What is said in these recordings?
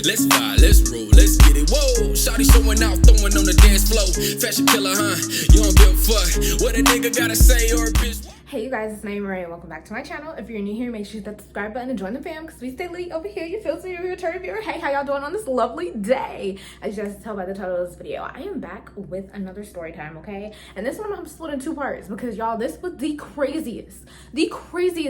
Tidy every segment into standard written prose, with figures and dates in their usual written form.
Let's vibe, let's roll, let's get it. Whoa, shawty showing out, throwing on the dance floor. Fashion killer, huh? You don't give a fuck what a nigga gotta say or a bitch. Hey you guys, it's Naimahrae and welcome back to my channel. If you're new here, make sure you hit that subscribe button and join the fam because we stay lit over here. You feel so you're a return viewer. Hey, how y'all doing on this lovely day? As you guys can tell by the title of this video, I am back with another story time, okay? And this one I'm split in two parts because y'all, this was the craziest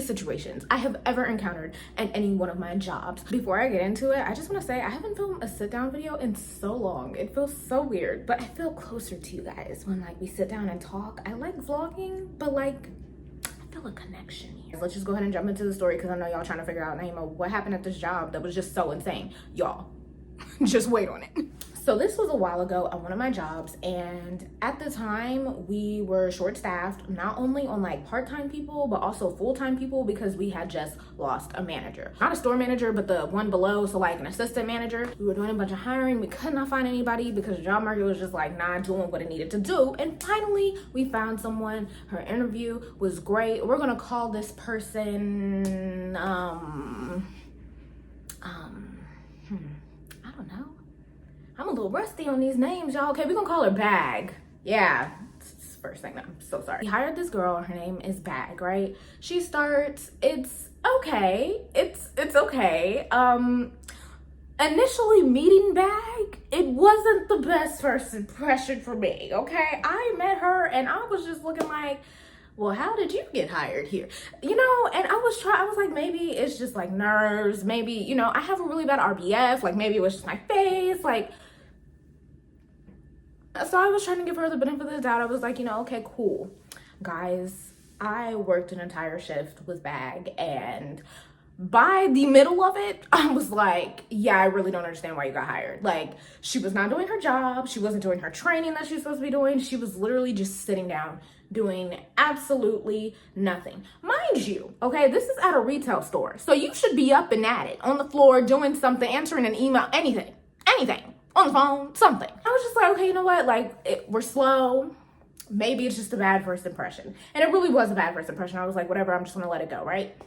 situations I have ever encountered in any one of my jobs. Before I get into it, I just want to say I haven't filmed a sit down video in so long. It feels so weird, but I feel closer to you guys when like we sit down and talk. I like vlogging, but like feel a connection here. Let's just go ahead and jump into the story because I know y'all trying to figure out, Naimah, what happened at this job that was just so insane. Y'all, just wait on it. So this was a while ago at one of my jobs, and at the time we were short-staffed, not only on like part-time people but also full-time people because we had just lost a manager. Not a store manager, but the one below, so like an assistant manager. We were doing a bunch of hiring. We could not find anybody because the job market was just like not doing what it needed to do, and finally we found someone. Her interview was great. We're gonna call this person I don't know. I'm a little rusty on these names, y'all. Okay, we're gonna call her Bag. Yeah, it's first thing. I'm so sorry. We hired this girl. Her name is Bag, right? She starts. It's okay. It's okay. Initially meeting Bag, it wasn't the best first impression for me. Okay, I met her and I was just looking like, well, how did you get hired here? You know, and I was like, maybe it's just like nerves. Maybe, you know, I have a really bad RBF. Like maybe it was just my face. Like, so I was trying to give her the benefit of the doubt. I was like, you know, okay, cool. Guys, I worked an entire shift with Bag, and by the middle of it, I was like, yeah, I really don't understand why you got hired. Like, she was not doing her job. She wasn't doing her training that she was supposed to be doing. She was literally just sitting down doing absolutely nothing. Mind you, okay, this is at a retail store. So you should be up and at it, on the floor, doing something, answering an email, anything, on the phone, something. I was just like, okay, you know what? Like, we're slow. Maybe it's just a bad first impression. And it really was a bad first impression. I was like, whatever, I'm just gonna let it go, right?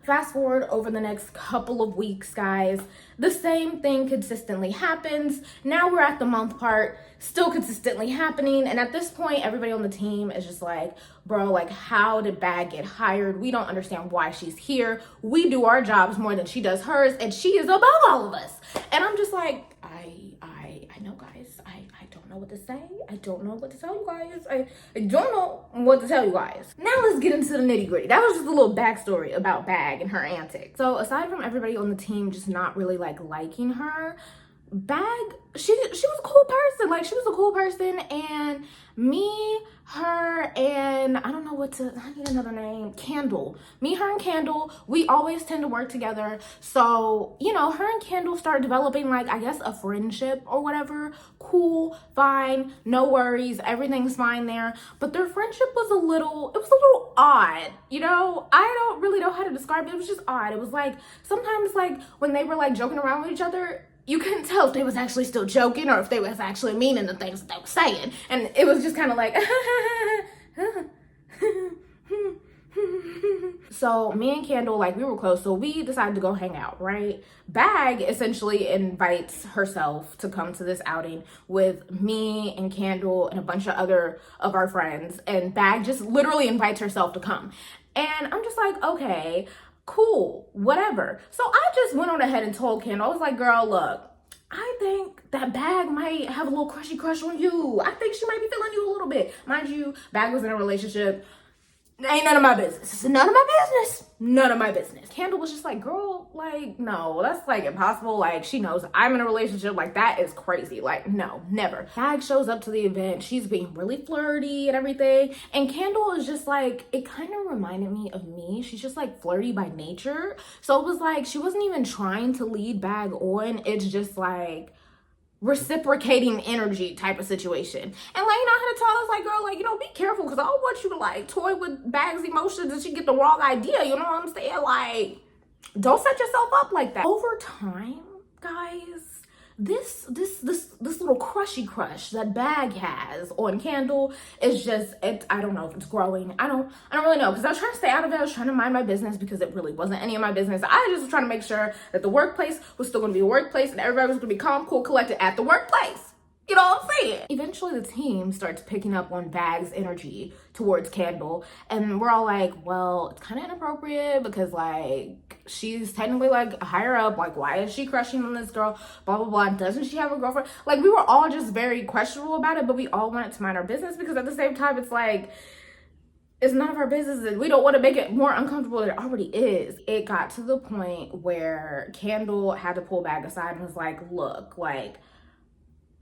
Fast forward over the next couple of weeks, guys, the same thing consistently happens. Now we're at the month part, still consistently happening. And at this point, everybody on the team is just like, bro, like, how did Bag get hired? We don't understand why she's here. We do our jobs more than she does hers, and she is above all of us. And I'm just like, I know, guys. I don't know what to say. I don't know what to tell you guys. I don't know what to tell you guys. Now let's get into the nitty gritty. That was just a little backstory about Bag and her antics. So aside from everybody on the team just not really like liking her, Bag, she was a cool person. Like, she was a cool person, and me, her, and I don't know I need another name, Candle. Me, her, and Candle, we always tend to work together. So, you know, her and Candle start developing, like, I guess a friendship or whatever. Cool, fine, no worries, everything's fine there. But their friendship was a little odd, you know? I don't really know how to describe it. It was just odd. It was like, sometimes, like, when they were, like, joking around with each other, you couldn't tell if they was actually still joking or if they was actually meaning the things that they were saying. And it was just kind of like, so me and Candle, like, we were close, so we decided to go hang out, right? Bag essentially invites herself to come to this outing with me and Candle and a bunch of other of our friends, and Bag just literally invites herself to come. And I'm just like, okay, cool, whatever. So I just went on ahead and told Candle, I was like, girl, look, I think that Bag might have a little crushy crush on you. I think she might be feeling you a little bit. Mind you, Bag was in a relationship. Ain't none of my business. It's none of my business. None of my business. Candle was just like, girl, like, no, that's like impossible. Like, she knows I'm in a relationship. Like, that is crazy. Like, no, never. Bag shows up to the event. She's being really flirty and everything. And Candle is just like, it kind of reminded me of me. She's just like flirty by nature. So it was like, she wasn't even trying to lead Bag on. It's just like reciprocating energy type of situation. And like, you know, I had to tell us, like, girl, like, you know, be careful, because I don't want you to like toy with Bag's emotions and she get the wrong idea, you know what I'm saying? Like, don't set yourself up like that. Over time, guys, this little crushy crush that Bag has on Candle is just, I don't know if it's growing. I don't really know, because I was trying to stay out of it. I was trying to mind my business because it really wasn't any of my business. I just was trying to make sure that the workplace was still going to be a workplace and everybody was going to be calm, cool, collected at the workplace. You know what I'm saying? Eventually the team starts picking up on Bag's energy towards Candle, and we're all like, well, it's kind of inappropriate because like she's technically like higher up, like why is she crushing on this girl, blah blah blah, doesn't she have a girlfriend? Like we were all just very questionable about it, but we all wanted to mind our business because at the same time it's like, it's none of our business and we don't want to make it more uncomfortable than it already is. It got to the point where Candle had to pull Bag aside and was like, look, like,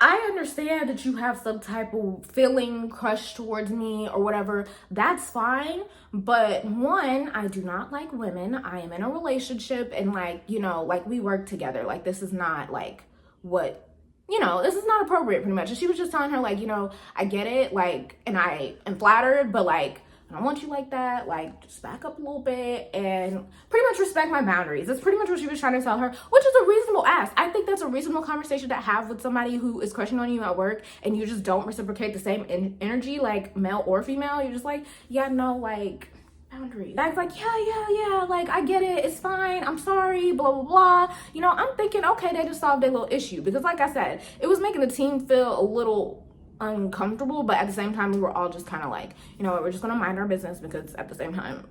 I understand that you have some type of feeling, crush towards me or whatever. That's fine. But one, I do not like women. I am in a relationship and like, you know, like we work together. Like this is not like what, you know, this is not appropriate pretty much. And she was just telling her like, you know, I get it. Like, and I am flattered, but like, I don't want you like that. Like, just back up a little bit and pretty much respect my boundaries. That's pretty much what she was trying to tell her, which is a reasonable ask. I think that's a reasonable conversation to have with somebody who is crushing on you at work and you just don't reciprocate the same energy, like male or female. You're just like, yeah, no, like, boundaries. That's like, yeah, like, I get it. It's fine. I'm sorry, blah, blah, blah. You know, I'm thinking, okay, they just solved their little issue. Because like I said, it was making the team feel a little uncomfortable, but at the same time we were all just kind of like, you know what, we're just gonna mind our business, because at the same time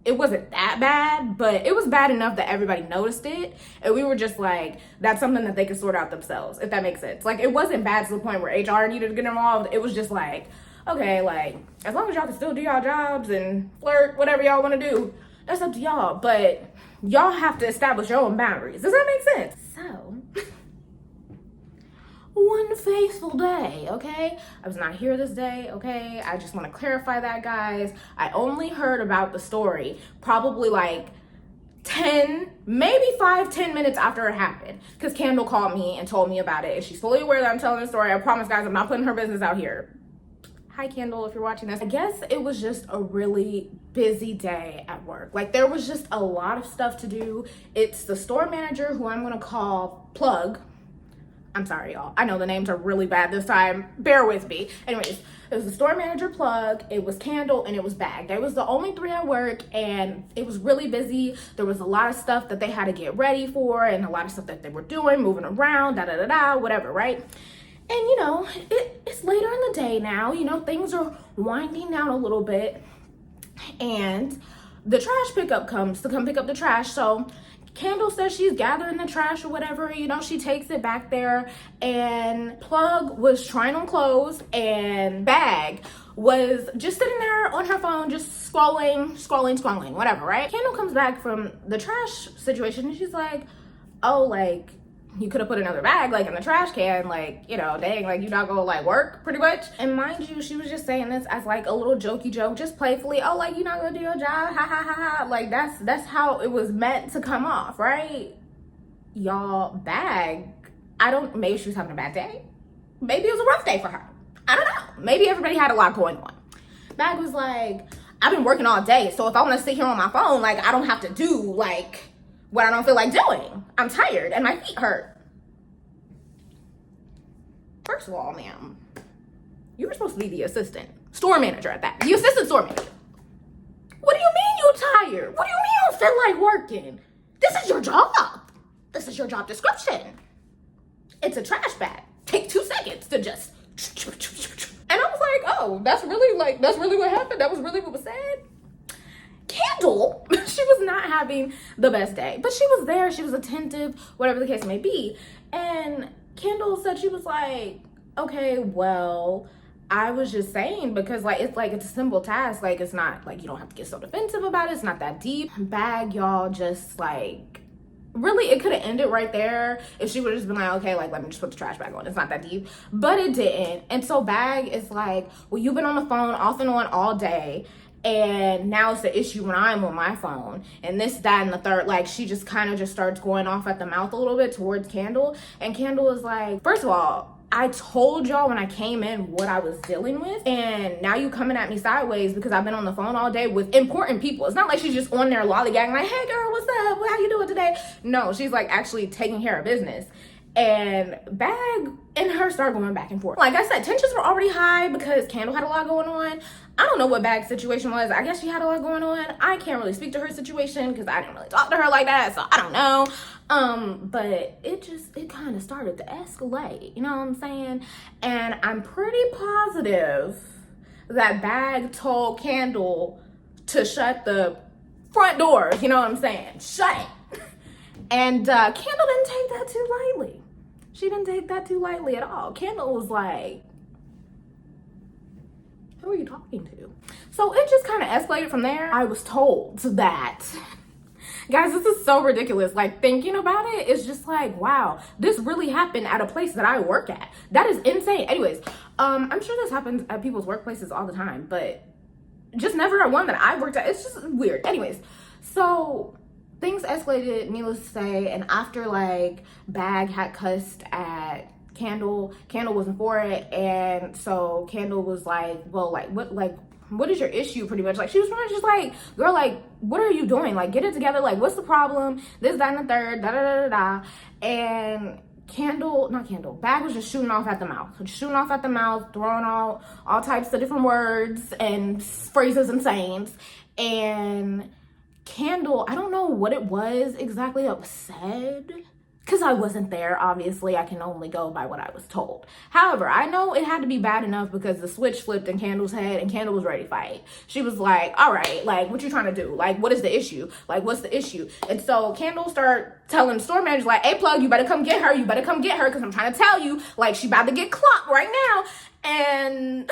it wasn't that bad, but it was bad enough that everybody noticed it, and we were just like, that's something that they could sort out themselves, if that makes sense. Like it wasn't bad to the point where HR needed to get involved. It was just like, okay, like as long as y'all can still do y'all jobs and flirt, whatever y'all want to do, that's up to y'all, but y'all have to establish your own boundaries. Does that make sense? So one faithful day, okay? I was not here this day, okay? I just want to clarify that, guys. I only heard about the story probably like 10, maybe 5-10 minutes after it happened, because Candle called me and told me about it, and she's fully aware that I'm telling the story. I promise, guys, I'm not putting her business out here. Hi, Candle, if you're watching this. I guess it was just a really busy day at work. Like there was just a lot of stuff to do. It's the store manager, who I'm gonna call Plug. I'm sorry, y'all. I know the names are really bad this time. Bear with me. Anyways, it was the store manager, Plug, it was Candle, and it was Bag. They was the only three at work, and it was really busy. There was a lot of stuff that they had to get ready for, and a lot of stuff that they were doing, moving around, whatever, right? And you know, it's later in the day now. You know, things are winding down a little bit, and the trash pickup comes to come pick up the trash. So Candle says she's gathering the trash or whatever, you know, she takes it back there, and Plug was trying on clothes, and Bag was just sitting there on her phone, just scrolling, whatever, right? Candle comes back from the trash situation, and she's like, oh, like, you could have put another bag like in the trash can, like, you know, dang, like you not gonna like work pretty much. And mind you, she was just saying this as like a little jokey joke, just playfully. Oh, like you not gonna do your job, ha ha ha ha. Like that's how it was meant to come off, right? Y'all, Bag, maybe she was having a bad day, maybe it was a rough day for her, I don't know, maybe everybody had a lot going on. Bag was like, I've been working all day, so if I want to sit here on my phone, like I don't have to do like what I don't feel like doing. I'm tired and my feet hurt. First of all, ma'am, you were supposed to be the assistant store manager at that. The assistant store manager. What do you mean you tired? What do you mean you don't feel like working? This is your job. This is your job description. It's a trash bag. Take 2 seconds to just. And I was like, oh, that's really what happened. That was really what was said. Candle, she was not having the best day, but she was there, she was attentive, whatever the case may be. And Candle said, she was like, okay, well, I was just saying, because it's a simple task, like it's not like you don't have to get so defensive about it, it's not that deep. Bag, y'all, just like, really, it could have ended right there if she would have just been like, okay, like let me just put the trash bag on, it's not that deep, but it didn't. And so Bag is like, well, you've been on the phone off and on all day, and now it's the issue when I'm on my phone, and this, that, and the third. Like she just kind of just starts going off at the mouth a little bit towards Candle. And Candle is like, first of all, I told y'all when I came in what I was dealing with, and now you coming at me sideways because I've been on the phone all day with important people. It's not like she's just on there lollygagging like, hey girl, what's up, how you doing today? No, she's like actually taking care of business. And Bag and her started going back and forth. Like I said, tensions were already high because Candle had a lot going on. I don't know what Bag's situation was. I guess she had a lot going on. I can't really speak to her situation because I didn't really talk to her like that, so I don't know. But it kind of started to escalate, you know what I'm saying? And I'm pretty positive that Bag told Candle to shut the front doors, you know what I'm saying? Shut it. And Candle didn't take that too lightly. She didn't take that too lightly at all. Candle was like, who are you talking to? So it just kind of escalated from there. I was told that, guys, this is so ridiculous. Like, thinking about it, it's just like, wow, this really happened at a place that I work at. That is insane. Anyways, I'm sure this happens at people's workplaces all the time, but just never at one that I worked at. It's just weird. Anyways, so things escalated, needless to say, and after like Bag had cussed at Candle wasn't for it, and so Candle was like, well, what is your issue, pretty much? Like, she was trying to just like, girl, like, what are you doing? Like, get it together. Like, what's the problem? This, that, and the third, da da da da da. And Bag was just shooting off at the mouth, throwing all types of different words and phrases and sayings. And Candle, I don't know what it was exactly that was said, because I wasn't there. Obviously, I can only go by what I was told. However, I know it had to be bad enough because the switch flipped in Candle's head and Candle was ready to fight. She was like, all right, like, what you trying to do? Like, what is the issue? Like, what's the issue? And so Candle started telling the store manager, like, hey, Plug, you better come get her. You better come get her because I'm trying to tell you, like, she about to get clocked right now. And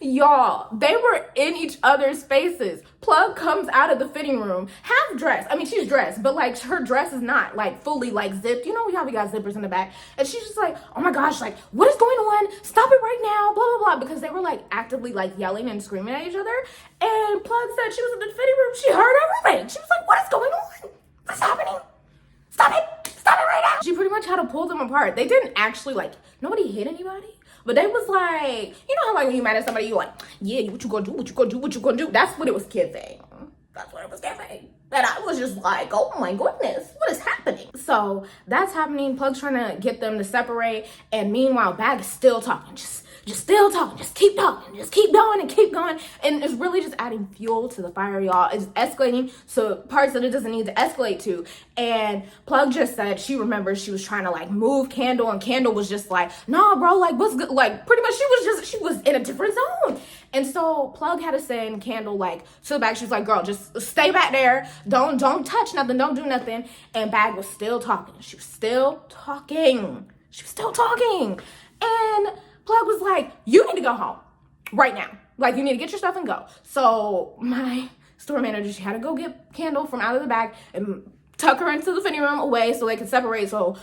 y'all, they were in each other's faces. Plug comes out of the fitting room, half dressed. I mean, she's dressed, but like her dress is not like fully like zipped. You know how we got zippers in the back. And she's just like, oh my gosh, like, what is going on? Stop it right now, blah, blah, blah. Because they were like actively like yelling and screaming at each other. And Plug said she was in the fitting room. She heard everything. She was like, what is going on? What's happening? Stop it. Stop it right now. She pretty much had to pull them apart. They didn't actually like, nobody hit anybody. But they was like, you know how like when you mad at somebody, you like, yeah, what you gonna do, what you gonna do, what you gonna do? That's what it was giving. That's what it was giving. And I was just like, oh my goodness, what is happening? So that's happening. Plug's trying to get them to separate. And meanwhile, Bag is still talking, just still talking, just keep talking, just keep going and keep going. And it's really just adding fuel to the fire, y'all. It's escalating so parts that it doesn't need to escalate to. And Plug just said she remembers she was trying to like move Candle, and Candle was just like, nah, bro, like, what's good? Like, pretty much she was in a different zone. And so Plug had to send Candle like to the back. She was like, girl, just stay back there. Don't touch nothing. Don't do nothing. And Bag was still talking. She was still talking. And Plug was like, you need to go home right now. Like, you need to get your stuff and go. So my store manager, she had to go get Candle from out of the back and tuck her into the fitting room away so they could separate so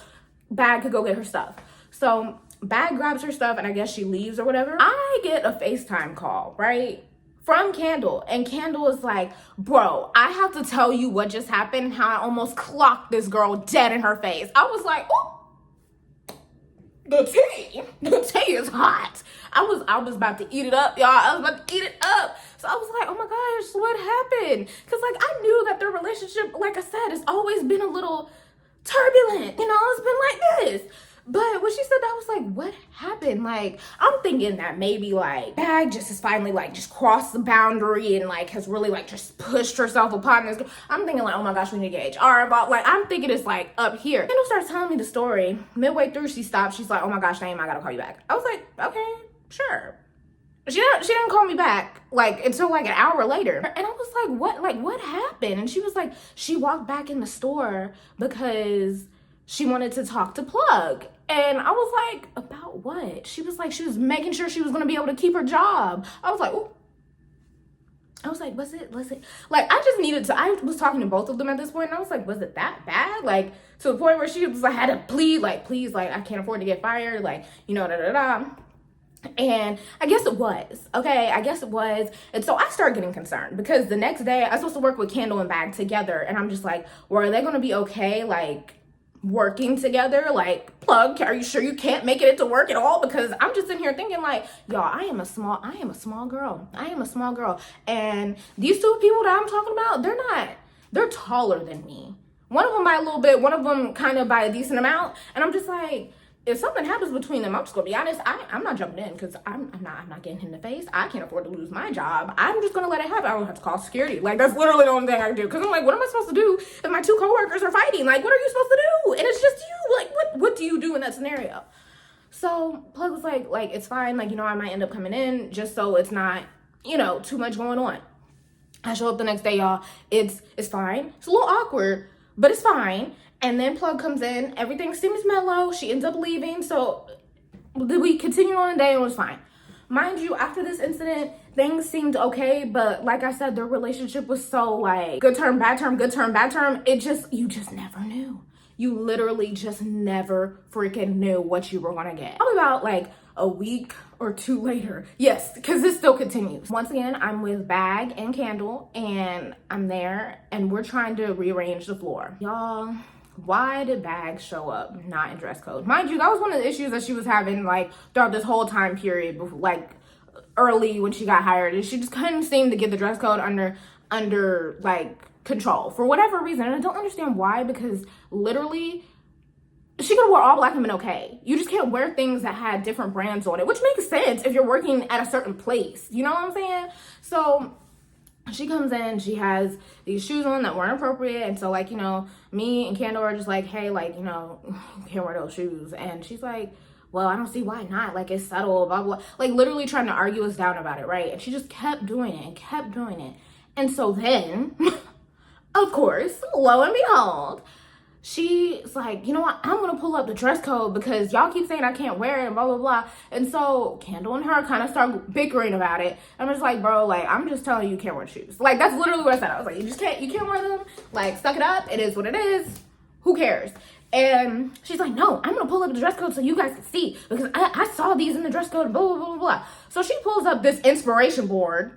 Bag could go get her stuff. So Bag grabs her stuff and I guess she leaves or whatever. I get a FaceTime call, right, from Candle. And Candle is like, bro, I have to tell you what just happened and how I almost clocked this girl dead in her face. I was like, oh. The tea is hot. I was about to eat it up, y'all. I was about to eat it up. So I was like, oh my gosh, what happened? Because like I knew that their relationship, like I said, has always been a little turbulent. You know, it's been like this. But when she said that, I was like, what happened? Like, I'm thinking that maybe like Bag just has finally like just crossed the boundary and like has really like just pushed herself upon this girl. I'm thinking like, oh my gosh, we need to get HR involved. Like, I'm thinking it's like up here. Kendall starts telling me the story. Midway through, she stopped. She's like, oh my gosh, Naimah, I gotta call you back. I was like, okay, sure. She didn't call me back like until like an hour later. And I was like, what happened? And she was like, she walked back in the store because she wanted to talk to Plug. And I was like, about what? She was like, she was making sure she was going to be able to keep her job. I was like, ooh. I was like, was it? Like, I just needed to, I was talking to both of them at this point, and I was like, was it that bad? Like, to the point where she was like, had to plead, like, please, like, I can't afford to get fired, like, you know, da-da-da. And I guess it was, okay? I guess it was. And so I started getting concerned because the next day I was supposed to work with Candle and Bag together. And I'm just like, well, are they going to be okay, like, working together? Like, Plug, are you sure you can't make it into work at all? Because I'm just in here thinking like, y'all, I am a small girl. And these two people that I'm talking about, they're taller than me. One of them by a little bit, one of them kind of by a decent amount. And I'm just like, if something happens between them, I'm just gonna be honest, I'm not jumping in, because I'm not getting hit in the face. I can't afford to lose my job. I'm just gonna let it happen. I don't have to call security. Like, that's literally the only thing I can do. Because I'm like, what am I supposed to do if my 2 coworkers are fighting? Like, what are you supposed to do? And it's just you. Like, what do you do in that scenario? So Plug was like, it's fine. Like, I might end up coming in just so it's not, too much going on. I show up the next day, y'all. It's fine. It's a little awkward, but it's fine. And then Plug comes in, everything seems mellow. She ends up leaving. So we continued on the day and it was fine. Mind you, after this incident, things seemed okay. But like I said, their relationship was so like good term, bad term, good term, bad term. You just never knew. You literally just never freaking knew what you were gonna get. Probably about like a week or 2 later. Yes, because this still continues. Once again, I'm with Bag and Candle and I'm there and we're trying to rearrange the floor. Y'all, why did Bag show up not in dress code? Mind you, that was one of the issues that she was having like throughout this whole time period, like early when she got hired, and she just couldn't seem to get the dress code under like control for whatever reason. And I don't understand why, because literally she could have wore all black and been okay. You just can't wear things that had different brands on it, which makes sense if you're working at a certain place. You know what I'm saying? So she comes in, she has these shoes on that weren't appropriate. And so like, me and Candle are just like, hey, like, you can't wear those shoes. And she's like, well, I don't see why not. Like, it's subtle, blah, blah. Like, literally trying to argue us down about it, right? And she just kept doing it and kept doing it. And so then, of course, lo and behold, she's like, you know what? I'm going to pull up the dress code because y'all keep saying I can't wear it and blah, blah, blah. And so Candle and her kind of start bickering about it. I'm just like, bro, like, I'm just telling you can't wear shoes. Like, that's literally what I said. I was like, you can't wear them. Like, suck it up. It is what it is. Who cares? And she's like, no, I'm going to pull up the dress code so you guys can see because I saw these in the dress code, blah, blah, blah, blah. So she pulls up this inspiration board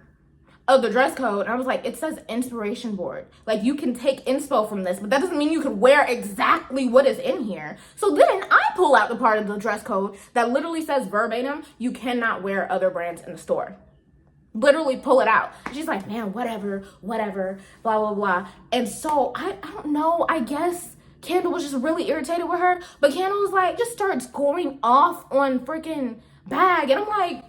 of the dress code. And I was like, it says inspiration board. Like, you can take inspo from this, but that doesn't mean you can wear exactly what is in here. So then I pull out the part of the dress code that literally says verbatim, you cannot wear other brands in the store. Literally pull it out. She's like, man, whatever, blah, blah, blah. And so I don't know, I guess Candle was just really irritated with her, but Candle was like, just starts going off on freaking Bag. And I'm like,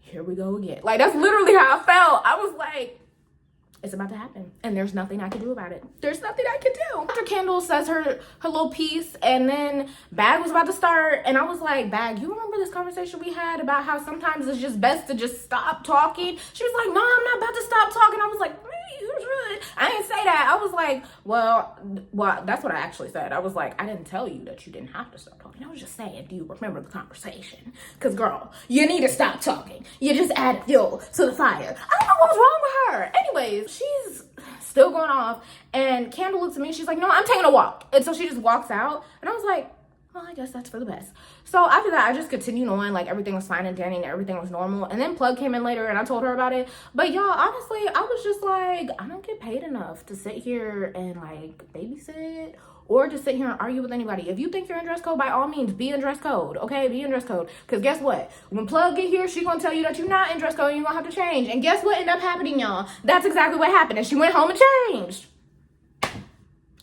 here we go again. Like, that's literally how I felt. I was like, it's about to happen. And there's nothing I can do about it. There's nothing I can do. After Candle says her little piece, and then Bag was about to start, and I was like, Bag, you remember this conversation we had about how sometimes it's just best to just stop talking? She was like, no, I'm not about to stop talking. I was like, I didn't say that. I was like, well, that's what I actually said. I was like, I didn't tell you that you didn't have to stop talking. I was just saying, do you remember the conversation? Because, girl, you need to stop talking. You just add fuel to the fire. I don't know what's wrong with her. Anyways, she's still going off. And Candle looks at me. She's like, no, I'm taking a walk. And so she just walks out. And I was like, well, I guess that's for the best. So after that, I just continued on. Like, everything was fine and dandy and everything was normal. And then Plug came in later and I told her about it. But y'all, honestly, I was just like, I don't get paid enough to sit here and like babysit or to sit here and argue with anybody. If you think you're in dress code, by all means, be in dress code. Okay, be in dress code. Because guess what? When Plug get here, she gonna tell you that you're not in dress code and you're gonna have to change. And guess what ended up happening, y'all? That's exactly what happened. And she went home and changed.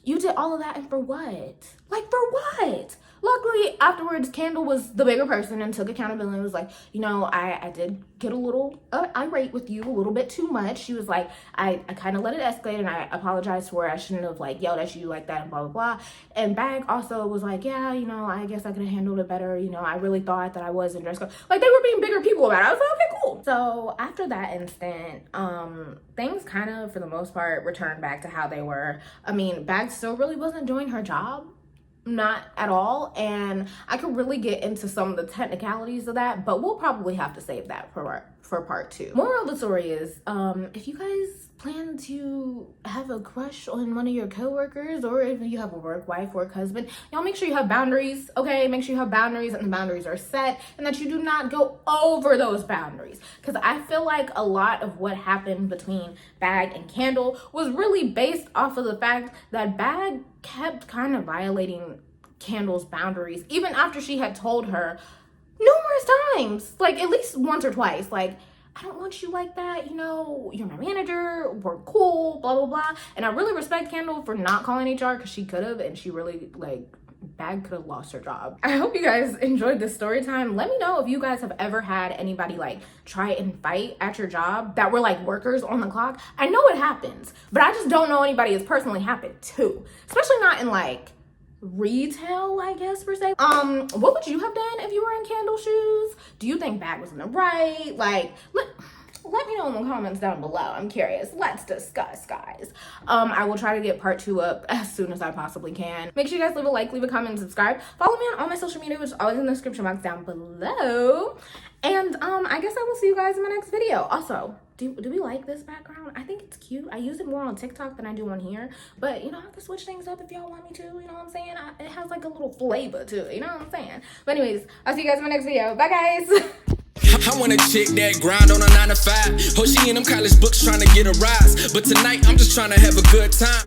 You did all of that and for what? Like, for what? Luckily, afterwards, Candle was the bigger person and took accountability and was like, I did get a little irate with you, a little bit too much. She was like, I kind of let it escalate and I apologized for it. I shouldn't have like yelled at you like that and blah, blah, blah. And Bag also was like, yeah, I guess I could have handled it better. I really thought that I was in dress code. Like, they were being bigger people about it. I was like, okay, cool. So after that instant, things kind of, for the most part, returned back to how they were. I mean, Bag still really wasn't doing her job. Not at all, and I could really get into some of the technicalities of that, but we'll probably have to save that for part 2. Moral of the story is, if you guys plan to have a crush on one of your coworkers, or if you have a work wife, work husband, y'all make sure you have boundaries, okay? Make sure you have boundaries and the boundaries are set and that you do not go over those boundaries. Because I feel like a lot of what happened between Bag and Candle was really based off of the fact that Bag kept kind of violating Candle's boundaries, even after she had told her numerous times, like at least once or twice, like, I don't want you like that, you know, you're my manager, we're cool, blah, blah, blah. And I really respect Kendall for not calling HR, because she could have, and she really, like, Bag could have lost her job. I hope you guys enjoyed this story time. Let me know if you guys have ever had anybody like try and fight at your job that were like workers on the clock. I know it happens, but I just don't know anybody it's personally happened to, especially not in like retail, I guess, per se. What would you have done if you were in Kendall's shoes? Do you think Bag was in the right? Like, let me know in the comments down below. I'm curious. Let's discuss, guys. I will try to get part 2 up as soon as I possibly can. Make sure you guys leave a like, leave a comment, and subscribe. Follow me on all my social media, which is always in the description box down below. And I guess I will see you guys in my next video. Also, do we like this background? I think it's cute. I use it more on TikTok than I do on here. But, you know, I have to switch things up if y'all want me to. You know what I'm saying? It has like a little flavor to it. You know what I'm saying? But anyways, I'll see you guys in my next video. Bye, guys. I want a chick that grind on a 9 to 5. Oh, she in them college books trying to get a rise. But tonight, I'm just trying to have a good time.